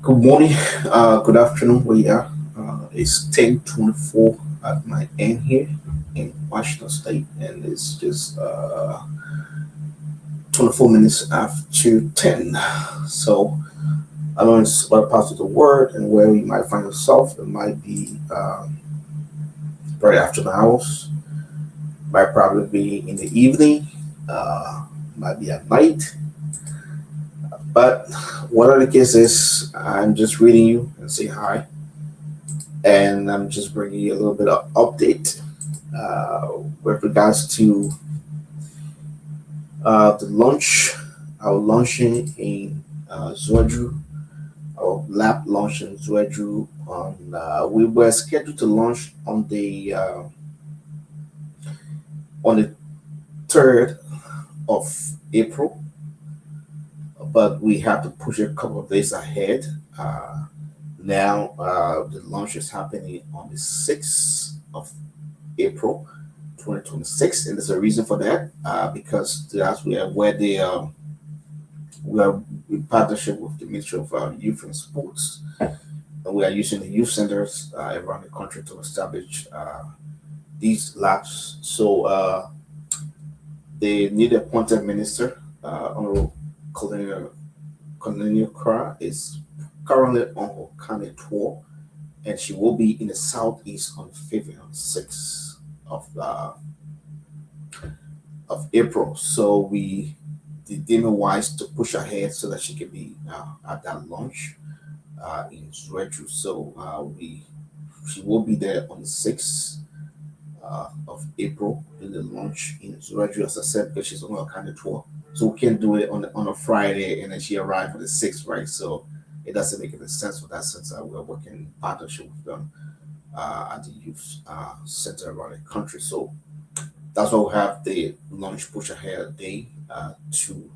Good morning, good afternoon, where you are. It's 10:24 at my end here in Washington State, and it's just 24 minutes after 10. So, I know it's what part of the word and where we might find ourselves. It might be right after the hours, might probably be in the evening, uh, might be at night. But whatever the case is, I'm just reading you and say hi, and I'm just bringing you a little bit of update uh, with regards to the launch, our launching in Zwedru, our lab launch in Zwedru. We were scheduled to launch on the 3rd of April, but we have to push it a couple of days ahead. Now the launch is happening on the 6th of April 2026, and there's a reason for that because that's where we are in partnership with the Ministry of Youth and Sports, and we are using the youth centers around the country to establish these labs. So the newly appointed minister, Honorable Colonial Kra, is currently on her county tour, and she will be in the southeast on the 5th and 6th of April. So we deem it wise to push ahead so that she can be at that launch in Zwedru. So we she will be there on the 6th of April in the launch in Zwedru, as I said, because she's on a kind of tour. So we can't do it on a Friday and then she arrived on the 6th, right? So it doesn't make any sense for that since we're working in partnership with them at the youth center around the country. So that's why we have the launch push ahead day to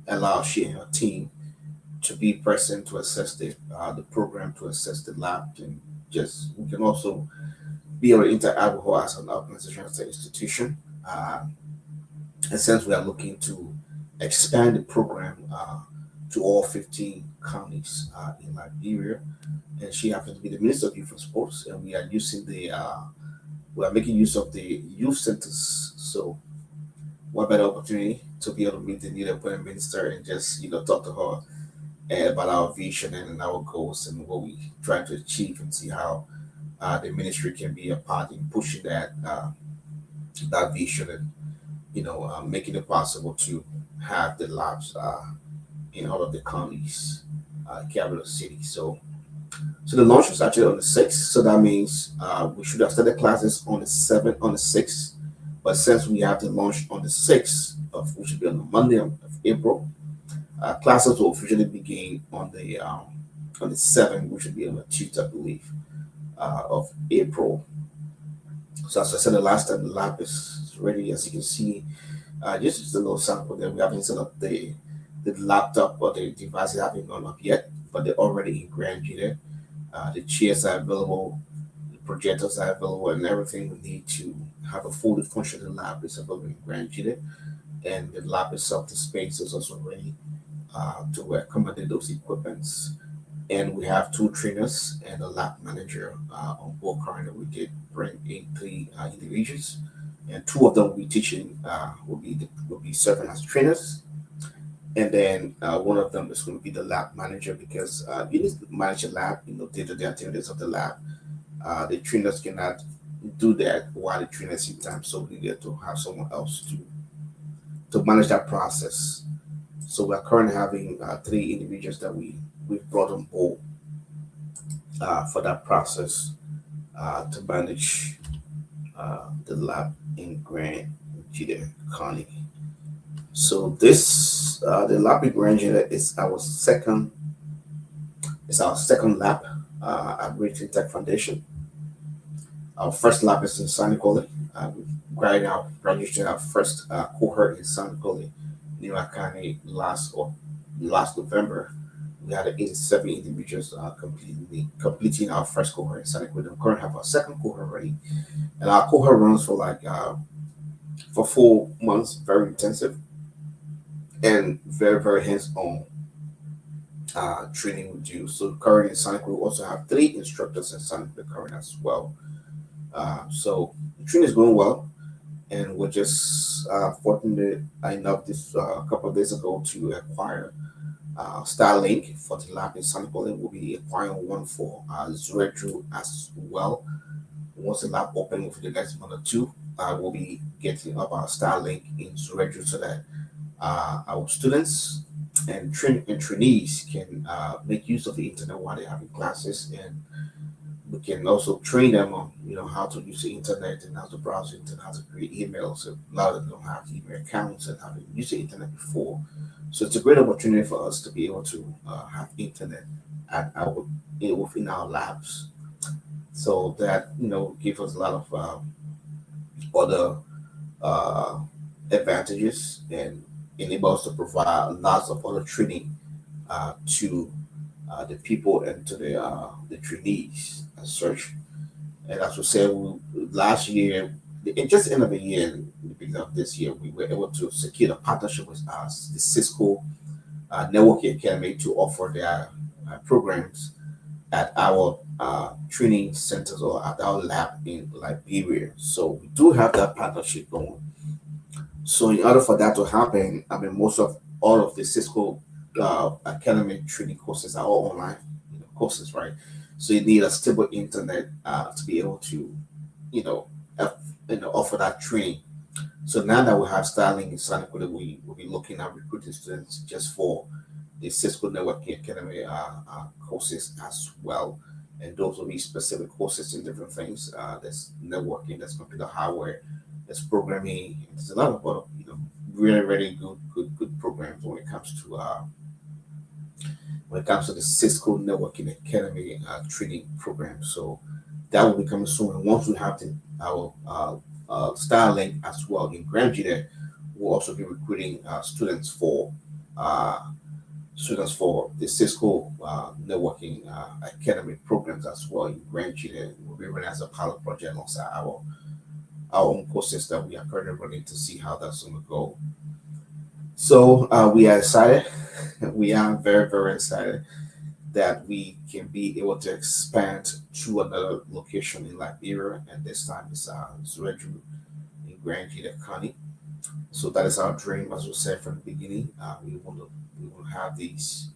allow she and her team to be present to assess the program, to assess the lab, and just we can also be able to interact with her as an organization, as an institution. And since we are looking to expand the program to all 15 counties in Liberia, and she happens to be the Minister of Youth and Sports, and we are making use of the youth centers. So what better opportunity to be able to meet the new appointed minister and just talk to her about our vision and our goals and what we try to achieve, and see how the ministry can be a part in pushing that vision, and making it possible to have the labs in all of the counties, capital cities. So the launch was actually on the 6th. So that means we should have started classes on the 7th, on the 6th. But since we have the launch on the 6th, which should be on the Monday of April, classes will officially begin on the 7th, which should be on the Tuesday, I believe, of April. So as I said the last time, the lab is ready. As you can see, just a little sample there. We haven't set up the laptop or the devices haven't gone up yet, but they're already ingratiated. The chairs are available, the projectors are available, and everything we need to have a fully functioning lab is available in Grand, and the lab itself, the space is also ready to accommodate those equipments. And we have two trainers and a lab manager on board currently. We did bring in three individuals, and two of them will be teaching, will be serving as trainers, and then one of them is going to be the lab manager, because you need to manage a lab, day-to-day activities of the lab. The trainers cannot do that while the trainers in time, so we need to have someone else to manage that process. So we're currently having three individuals that we've brought on board for that process to manage the lab in Grand County. So this the lab in Grand is our second lab at Region Tech Foundation. Our first lab is in San Nicole. Right now, graduated our first cohort in San Nicole, New York County last November. We had 87 individuals completing our first cohort in San Nicole. We currently have our second cohort ready, and our cohort runs for 4 months, very intensive and very very hands on. training with you. So currently in Sonic, we also have three instructors in Sonic the current as well. So the training is going well, and we're just fortunate enough this a couple of days ago to acquire Starlink for the lab in Sonic. We'll be acquiring one for Zwedru as well. Once the lab open for the next month or two, we'll be getting up our Starlink in Zwedru so that our students and trainees can make use of the internet while they're having classes, and we can also train them on how to use the internet and how to browse the internet, how to create emails. So a lot of them don't have email accounts and haven't used the internet before, so it's a great opportunity for us to be able to have internet at our within our labs. So that gives us a lot of other uh, advantages and enable us to provide lots of other training to the people and to the trainees as such. And as we said, last year, just the end of the year, the beginning of this year, we were able to secure a partnership with us, the Cisco Networking Academy, to offer their programs at our training centers or at our lab in Liberia. So we do have that partnership going. So in order for that to happen, I mean, most of all of the Cisco academic training courses are all online courses, right? So you need a stable internet to be able to, you know, uh, offer that training. So now that we have Starlink in Sonic, we will be looking at recruiting students just for the Cisco Networking Academy courses as well. And those will be specific courses in different things. There's networking, there's computer hardware, there's programming. There's a lot of really, really good programs when it comes to the Cisco Networking Academy training program. So that will be coming soon. And once we have our Starlink as well in Grand, we'll also be recruiting uh, students for the Cisco Networking Academy programs as well in Grand. We'll be running as a pilot project alongside our own courses that we are currently running to see how that's going to go. So we are excited. We are very, very excited that we can be able to expand to another location in Liberia, and this time it's Zwedru in Grand County. So that is our dream, as we said from the beginning. We want to have these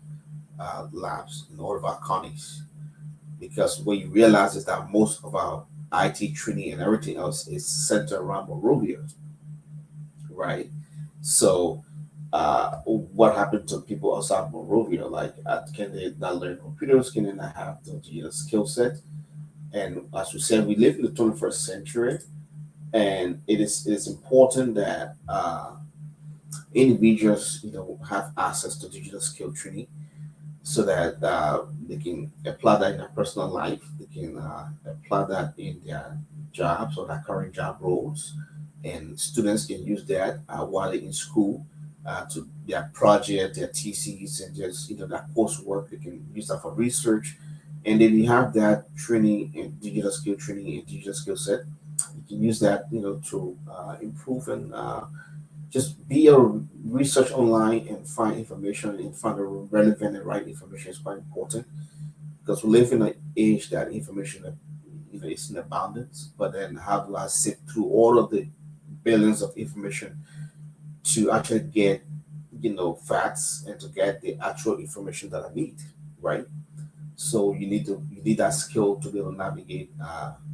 labs in all of our counties, because what you realize is that most of our IT training and everything else is centered around Monrovia, right? So what happened to people outside Monrovia? Like, can they not learn computers? Can they not have the skill set? And as we said, we live in the 21st century, and it is important that individuals have access to digital skill training so that they can apply that in their personal life. They can apply that in their jobs or their current job roles, and students can use that while they're in school to their project, their TCs, and just that coursework. They can use that for research, and then you have that training in digital skill training and digital skill set. You can use that to improve and just be a research online and find information and find the relevant and right information is quite important, because we live in an age that information is in abundance. But then how do I sift through all of the billions of information to actually get facts and to get the actual information that I need, right? So you need that skill to be able to navigate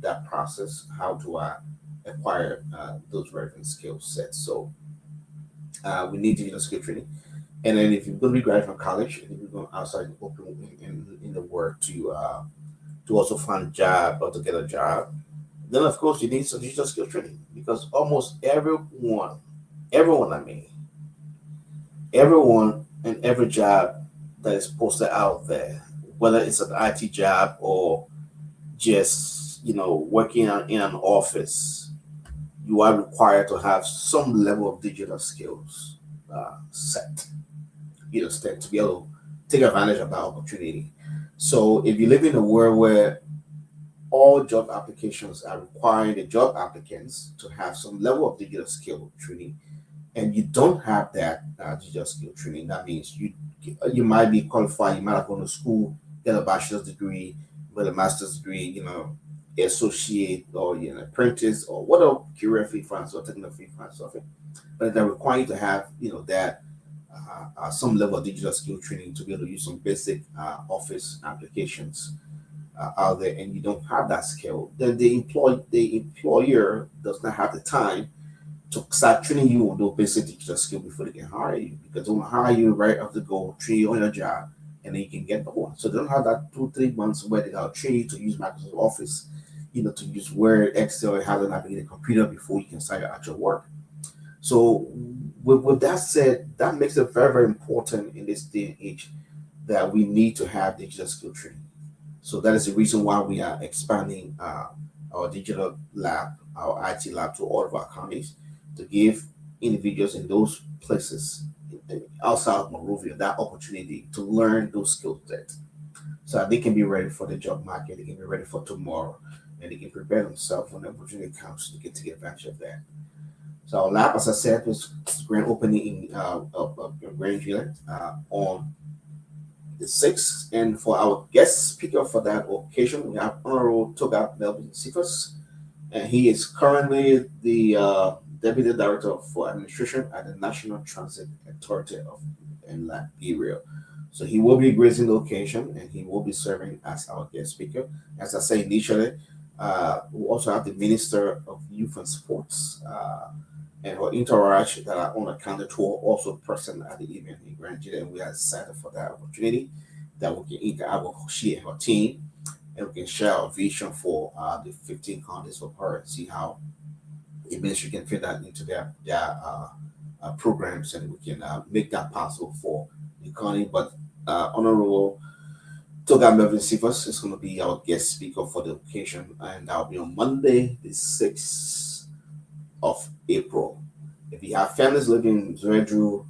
that process. How do I acquire those relevant skill sets? So we need to skill training. And then if you're going to be graduating from college and if you're going outside open in the world to also find a job or to get a job, then of course you need some digital skill training, because almost everyone, I mean, everyone and every job that is posted out there, whether it's an IT job or just working in an office, you are required to have some level of digital skills set. Understand, to be able to take advantage of that opportunity. So if you live in a world where all job applications are requiring the job applicants to have some level of digital skill training, and you don't have that digital skill training, that means you might be qualified, you might have gone to school, get a bachelor's degree, with a master's degree, associate or apprentice or whatever career free finance or technical free finance software. But they require you to have that some level of digital skill training to be able to use some basic office applications out there, and you don't have that skill, then the employer does not have the time to start training you on those basic digital skills before they can hire you, because they want to hire you right off the go, train you on your job, and then you can get going. So they don't have that 2 3 months where they got to train you to use Microsoft Office, to use Word, Excel, and how to navigate a computer before you can start your actual work. So with that said, that makes it very, very important in this day and age that we need to have digital skill training. So that is the reason why we are expanding our digital lab, our IT lab, to all of our counties to give individuals in those places outside of Monrovia that opportunity to learn those skill sets so that they can be ready for the job market, they can be ready for tomorrow, and they can prepare themselves when the opportunity comes to get advantage of that. So our lab, as I said, was grand opening in Grand Juliet on the 6th. And for our guest speaker for that occasion, we have Honorable Toga Melvin Cephas, and he is currently the Deputy Director for Administration at the National Transit Authority of Liberia. So he will be gracing the occasion, and he will be serving as our guest speaker. As I said initially, we also have the Minister of Youth and Sports and her entourage that are on a counter tour also present at the event in Grand Juliet, and we are excited for that opportunity that we can interact with she and her team, and we can share our vision for the 15 counties of her and see how the ministry can fit that into their programs, and we can make that possible for the county. But Honorable Toga Melvin Cephas is going to be our guest speaker for the occasion, and that'll be on Monday, the 6th of April. If you have families living in Zwedru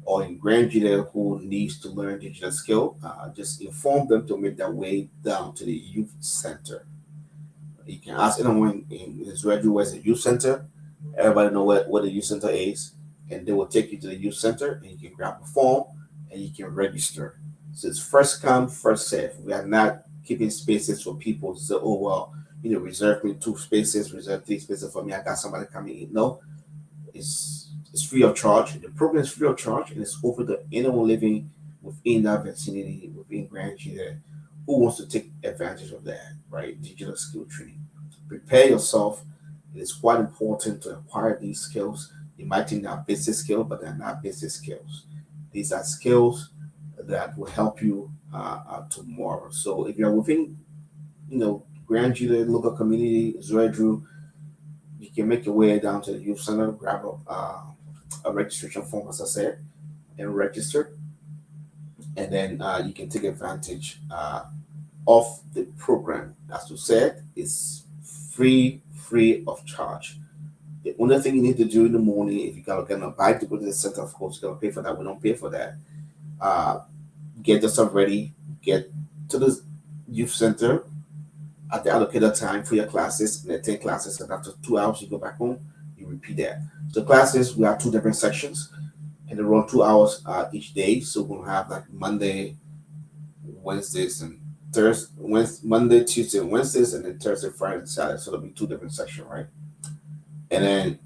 or in Grand Juliet who needs to learn digital skill, just inform them to make their way down to the youth center. You can ask anyone in Zwedru where's the youth center. Everybody know what the youth center is, and they will take you to the youth center, and you can grab a form and you can register. So it's first come, first serve. We are not keeping spaces for people to say, oh well, reserve me 2 spaces, reserve 3 spaces for me. I got somebody coming in. No, it's free of charge. The program is free of charge, and it's open to anyone living within that vicinity, within Grand Juliet, who wants to take advantage of that, right? Digital skill training. Prepare yourself. It is quite important to acquire these skills. You might think they're basic skills, but they're not basic skills. These are skills that will help you tomorrow. So if you're within, Grand Juliet local community, Zwedru, you can make your way down to the youth center, grab a registration form, as I said, and register, and then you can take advantage of the program. As you said, it's free of charge. The only thing you need to do in the morning, if you gotta get on a bike to go to the center, of course, you gotta pay for that. We don't pay for that. Uh, get yourself ready, get to the youth center at the allocated time for your classes, and attend classes. And after 2 hours, you go back home, you repeat that. So classes, we have 2 different sections, and they run 2 hours each day. So we're gonna have like Monday, Wednesdays, and Thursday, Monday, Tuesday, and Wednesdays, and then Thursday, Friday, and Saturday. So there'll be 2 different sections, right? And then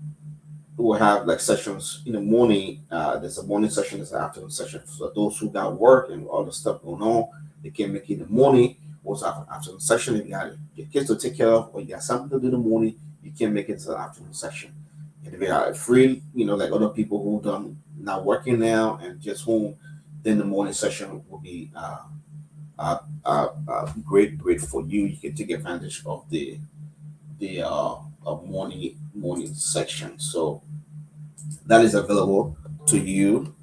we'll have like sessions in the morning. There's a morning session, there's an afternoon session. So those who got work and all the stuff going on, they can make it in the morning. Also have an afternoon session. If you got your kids to take care of, or you got something to do in the morning, you can make it to the afternoon session. And if you are free, like other people who don't not working now and just home, then the morning session will be great for you. You can take advantage of the morning section. So that is available to you,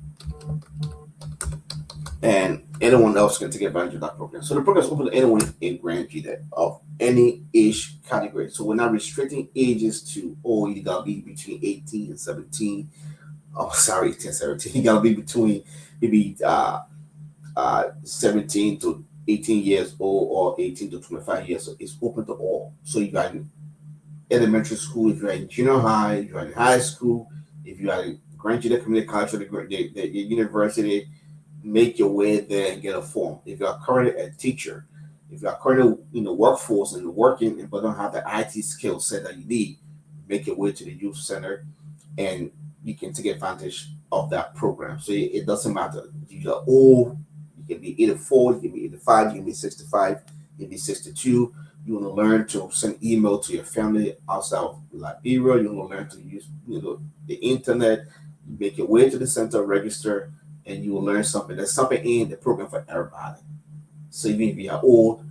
and anyone else can take advantage of that program. So the program is open to anyone in Grand Juliet of any age category. So we're not restricting ages to you gotta be between 18 and 17. Oh, sorry, 18 and 17. You gotta be between maybe 17 to 18 years old or 18 to 25 years. So it's open to all. So you got elementary school, if you're in junior high, if you're in high school, if you are in Grand Juliet Community College or the university, make your way there and get a form. If you are currently a teacher, if you are currently in the workforce and working but don't have the IT skill set that you need, make your way to the youth center and you can take advantage of that program. So it doesn't matter. If you're old, you can be 84, you can be 85, you can be 65, you can be 62. You want to learn to send email to your family outside of Liberia. You want to learn to use the internet. You make your way to the center, register, and you will learn something. There's something in the program for everybody. So even if you are old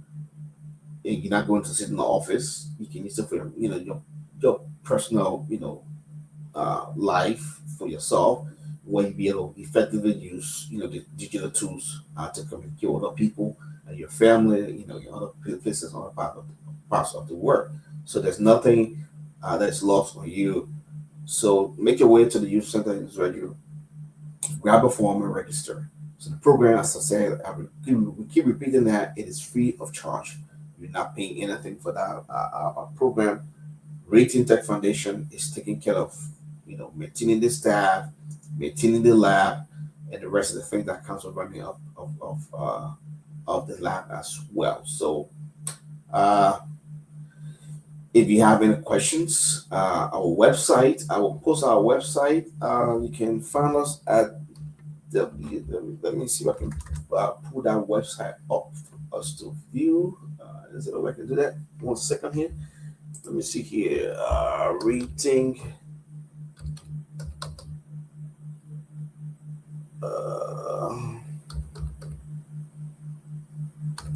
and you're not going to sit in the office, you can use it for your personal life for yourself, where you be able to effectively use the digital tools to communicate with other people, your family, your other places, other parts of the world. So there's nothing that's lost on you. So make your way to the youth center in Zwedru, grab a form and register. So the program, as I said, we keep repeating that it is free of charge. You're not paying anything for that program. Rating Tech Foundation is taking care of maintaining the staff, maintaining the lab, and the rest of the things that comes with running of the lab as well. So uh, if you have any questions, our website, I will post our website. You can find us at let me see if I can pull that website up for us to view. Is it a way I can do that? 1 second here. Let me see here. Rating.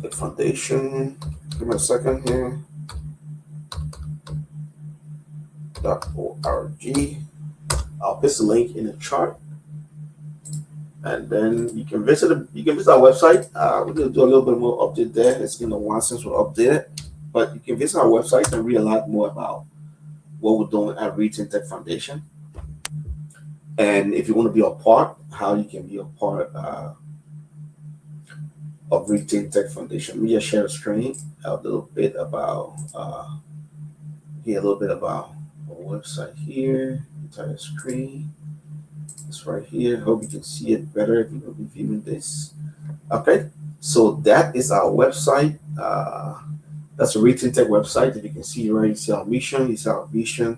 The foundation. Give me a second here. .org. I'll paste the link in the chart, and then you can visit our website. We're gonna do a little bit more update there. It's been a while since we updated, but you can visit our website and read a lot more about what we're doing at Retain Tech Foundation. And if you want to be a part, how you can be a part of Retain Tech Foundation. We just share the screen a little bit about here, a little bit about our website here, entire screen. It's right here. Hope you can see it better if you're viewing this. Okay, so that is our website. That's a Retain Tech website. If you can see right, you see our mission, you see our vision,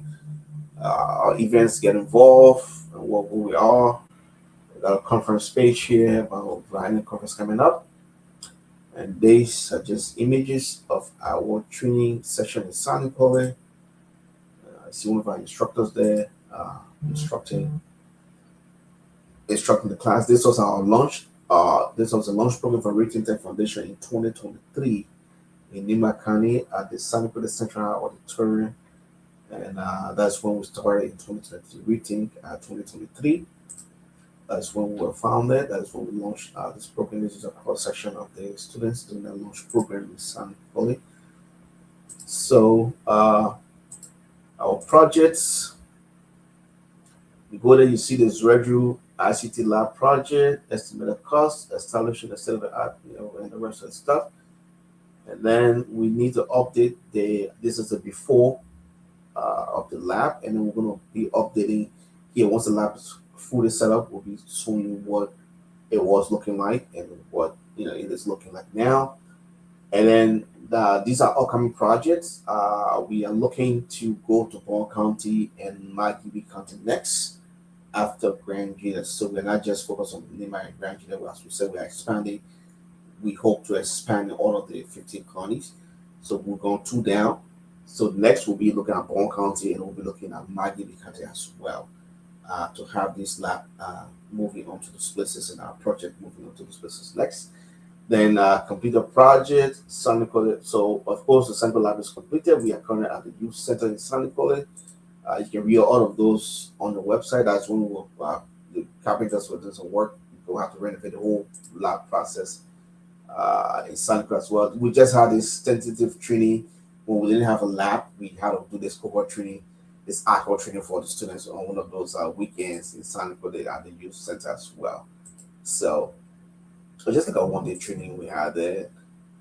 our events, get involved, and what we are. We got a conference page here about the conference coming up. And these are just images of our training session in San Paulo. I see one of our instructors there instructing the class. This was our launch. This was a launch program for Retain Tech Foundation in 2023 in Nima County at the San Paulo Central Auditorium. And that's when we started in 2023. Retain 2023. That's when we were founded. That's when we launched this program. This is a cross section of the students doing the launch program in San Paulo. So our projects, you go there, you see the Zwedru ICT Lab project, estimated cost, establishing the state of the art, and the rest of the stuff. And then we need to update this is the before of the lab, and then we're going to be updating here once the lab is fully set up. We'll be showing you what it was looking like and what it is looking like now. And then these are upcoming projects. We are looking to go to Bond County and Maggie County next after Grand Gita. So we're not just focused on Lima and Grand Gita. As we said, we're expanding. We hope to expand in all of the 15 counties. So we're going 2 down. So next we'll be looking at Bond County and we'll be looking at Maggie County as well to have this lab moving on to the places and our project moving on to the places next. Then complete the project, San Nicola. So of course the sample lab is completed. We are currently at the youth center in San Nicola. You can read all of those on the website. That's when the carpenters will do some work. We'll have to renovate the whole lab process in San Nicola as well. We just had this tentative training when we didn't have a lab. We had to do this cohort training, this alcohol training for the students on one of those weekends in San Nicola at the youth center as well. So just like a 1 day training we had there.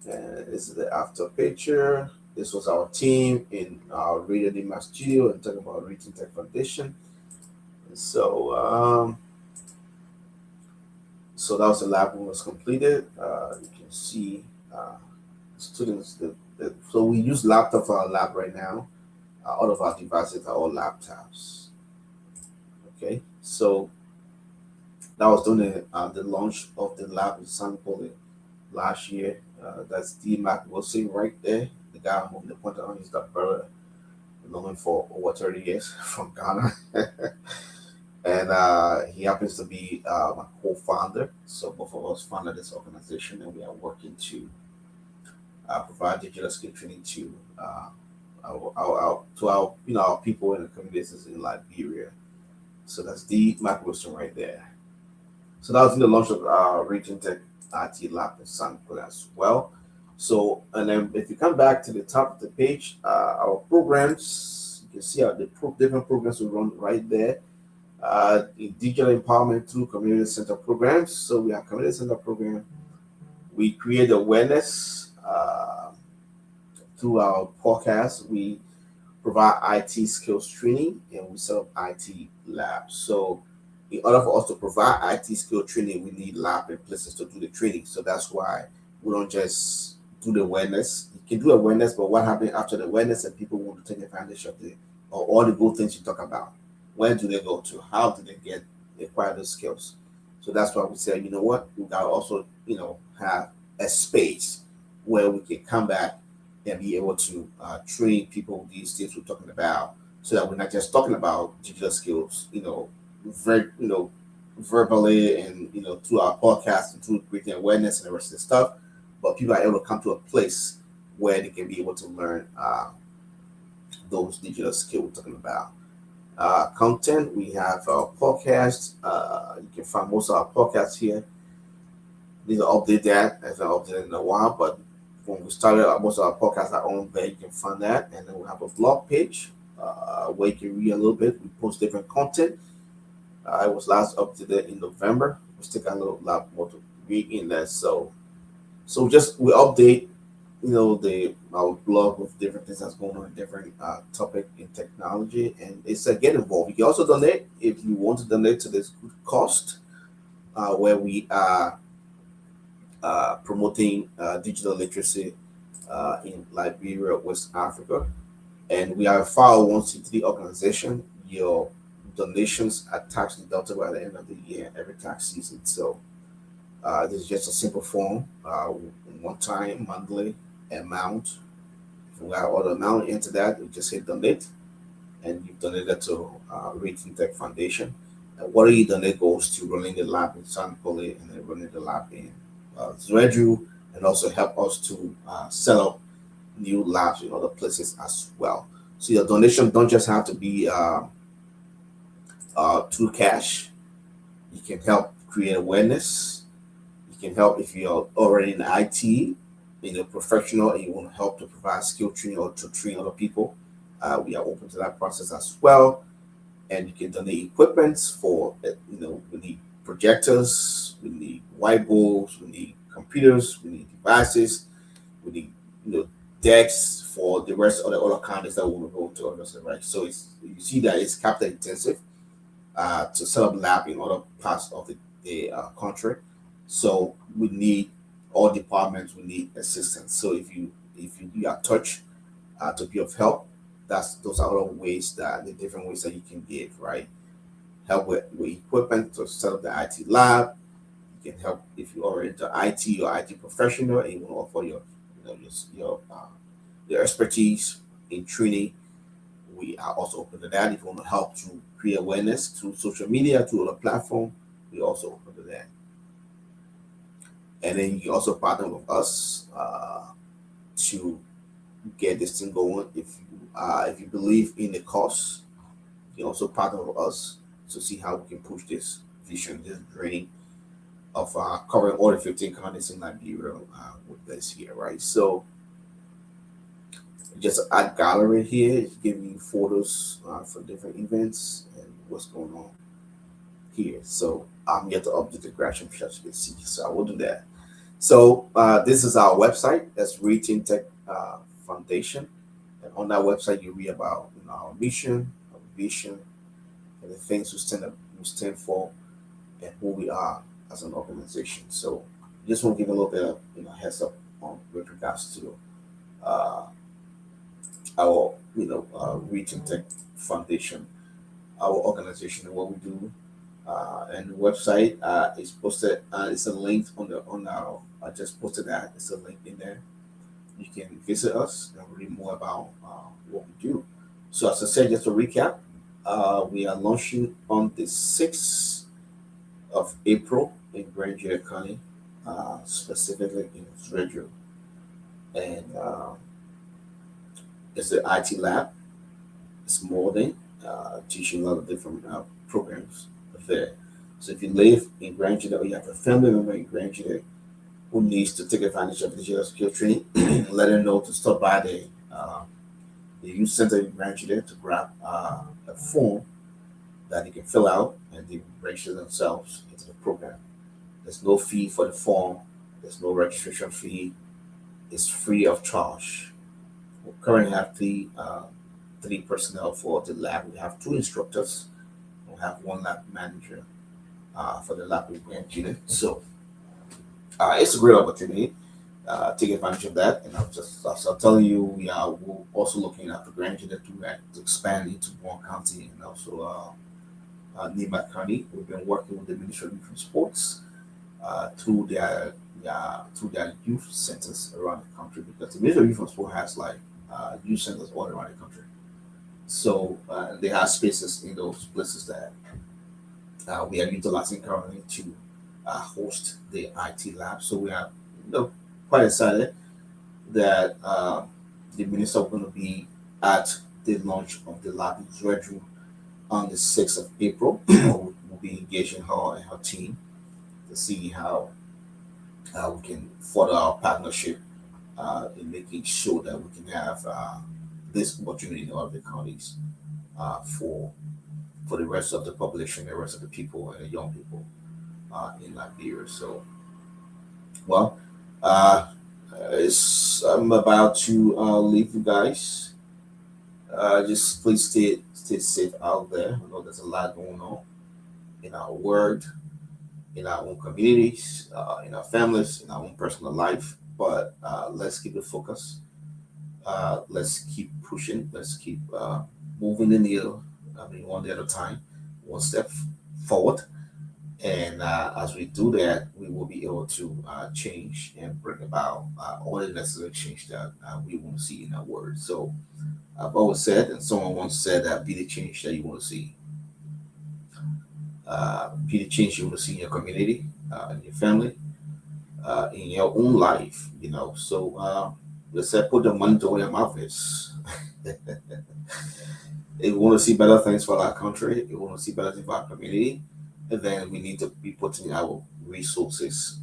And this is the after picture. This was our team in our Radio Dima studio and talking about Retain Tech Foundation. So So that was the lab when it was completed. You can see uh, students. So we use laptop for our lab right now. All of our devices are all laptops. Okay, so that was during the launch of the lab in San Paulo last year. That's D Mac Wilson right there. The guy I'm moving the pointer on is that brother, known for over 30 years from Ghana. And he happens to be my co-founder. So both of us founded this organization, and we are working to provide digital skill training to our our people in the communities in Liberia. So that's the Mac Wilson right there. So that was in the launch of Region Tech IT Lab in San Paulo as well. So, and then if you come back to the top of the page, our programs, you can see different programs we run right there. In digital empowerment through community center programs. So we have community center program. We create awareness through our podcast. We provide IT skills training, and we set up IT labs. So in order for us to provide IT skill training, we need lab and places to do the training. So that's why we don't just do the awareness. You can do awareness, but what happens after the awareness and people want to take advantage of the or all the good things you talk about? Where do they go to? How do they get acquire those skills? So that's why we say, you know what, we gotta also, have a space where we can come back and be able to train people these things we're talking about, so that we're not just talking about digital skills, very, verbally and through our podcast and through creating awareness and the rest of the stuff, but people are able to come to a place where they can be able to learn those digital skills we're talking about. Content, we have our podcast. You can find most of our podcasts here. Need to update that as I updated in a while, but when we started, most of our podcasts are on there. You can find that, and then we have a blog page where you can read a little bit. We post different content. It was last updated in November. We still got a lot more to read in there. So just we update, the our blog with different things that's going on in different topic in technology, and it's get involved. You can also donate if you want to donate to this good cost, where we are promoting digital literacy in Liberia, West Africa, and we are a 501c3 organization. Your donations are tax deductible at the end of the year, every tax season. So this is just a simple form, one time monthly amount. If we got all the amount into that, you just hit donate, and you donate that to Rating Tech Foundation. And what you donate goes to running the lab in San Paulo and then running the lab in Zwedru, and also help us to set up new labs in other places as well. So your donation don't just have to be through cash. You can help create awareness. You can help if you're already in IT, professional, and you want to help to provide skill training or to train other people. We are open to that process as well. And you can donate equipment for, we need projectors, we need whiteboards, we need computers, we need devices, we need, decks for the rest of the other counties that we will go to understand, right? So you see that it's capital intensive to set up lab in other parts of the country. So we need all departments, we need assistance. So if you are touched to be of help, those are all ways that the different ways that you can give, right? Help with equipment to set up the IT lab. You can help if you're already into IT or IT professional and you want to offer your expertise in training. We are also open to that. If you want to help to create awareness through social media, through other platform, we also open to that. And then you can also partner with us to get this thing going. If you believe in the cause, you can also partner with us to see how we can push this vision, this dream of covering all the 15 counties in Liberia with this here, right? So just add gallery here, giving you photos for different events and what's going on here. So I'm yet to update the graphic shot you can see. So I will do that. So this is our website. That's Rating Tech Foundation. And on that website, you read about our mission, our vision, and the things we stand for, and who we are as an organization. So just want to give a little bit of heads up on with regards to uh, our Region Tech Foundation, our organization, and what we do. And the website is posted. It's a link on our. I just posted that. It's a link in there. You can visit us and read more about what we do. So as I said, just to recap, we are launching on the 6th of April in Grand County, specifically in Zwedru, and it's the IT lab. It's molding, teaching a lot of different programs there. So if you live in Grand or you have a family member in Grand who needs to take advantage of digital skill training, let them know to stop by the youth center in Grand to grab a form that they can fill out and they register themselves into the program. There's no fee for the form. There's no registration fee. It's free of charge. We currently have three personnel for the lab. We have two instructors. We have one lab manager for the lab in Grand Unit. So it's a great opportunity. Take advantage of that. And as I'm telling you, we're also looking at the Grand Unit to expand into Warren County and also Nima County. We've been working with the Ministry of Youth and Sports through their youth centers around the country, because the Ministry of Youth and Sport has like youth centers all around the country. So they have spaces in those places that we are utilizing currently to host the IT lab. So we are quite excited that the minister is going to be at the launch of the lab in Zwedru on the 6th of April. We'll be engaging her and her team to see how we can further our partnership in making sure that we can have this opportunity in all of the counties for the rest of the population, the rest of the people, and the young people in Liberia. So, well, uh, I'm about to leave you guys. Just please stay safe out there. I know there's a lot going on in our world, in our own communities, in our families, in our own personal life. But let's keep it focused. Let's keep pushing. Let's keep moving the needle. I mean, one day at a time, one step forward. And as we do that, we will be able to change and bring about all the necessary change that we want to see in our world. So I've always said, and someone once said that be the change that you want to see. Be the change you want to see in your community, in your family, in your own life. So let's say put the money to where your mouth is. If we want to see better things for our country, if we want to see better things for our community, then we need to be putting our resources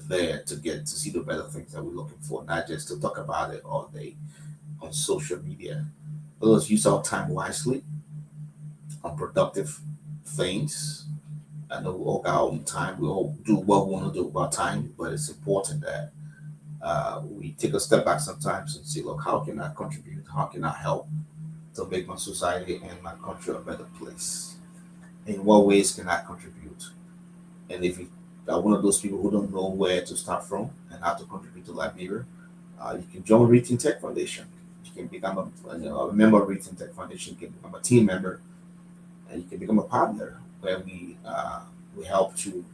there to get to see the better things that we're looking for, not just to talk about it all day on social media. Let us use our time wisely on productive things. I know we all got our own time. We all do what we want to do with our time, but it's important that we take a step back sometimes and see, look, how can I contribute? How can I help to make my society and my country a better place? In what ways can I contribute? And if you are one of those people who don't know where to start from and how to contribute to Liberia, you can join Reaching Tech Foundation. You can become a member of Reaching Tech Foundation. You can become a team member, and you can become a partner where we help to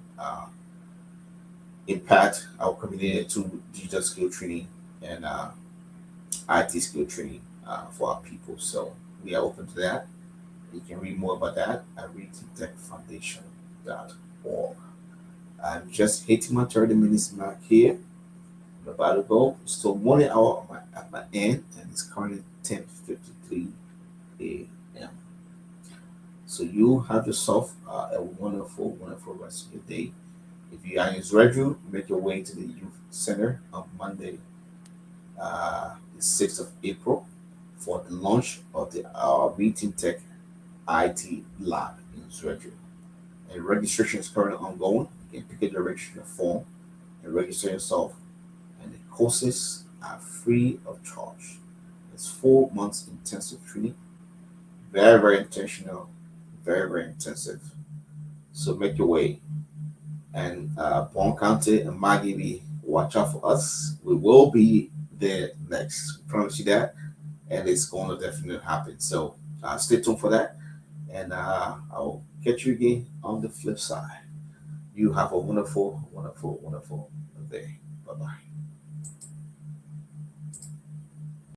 impact our community to digital skill training and IT skill training for our people. So we are open to that. You can read more about that at readingtechfoundation.org. I'm just hitting my 30 minutes mark here. I'm about to go. It's still morning hour at my end, and it's currently 10:53 a.m. So you have yourself a wonderful, wonderful rest of your day. If you are in Zwedru, make your way to the youth center on Monday, the 6th of April, for the launch of the Meeting Tech IT Lab in Zwedru. And registration is currently ongoing. You can pick up the registration form and register yourself. And the courses are free of charge. It's 4 months intensive training. Very, very intentional. Very, very intensive. So make your way And Bon County and Maggie, watch out for us. We will be there next. Promise you that, and it's going to definitely happen. So stay tuned for that, and I'll catch you again on the flip side. You have a wonderful, wonderful, wonderful day. Bye bye.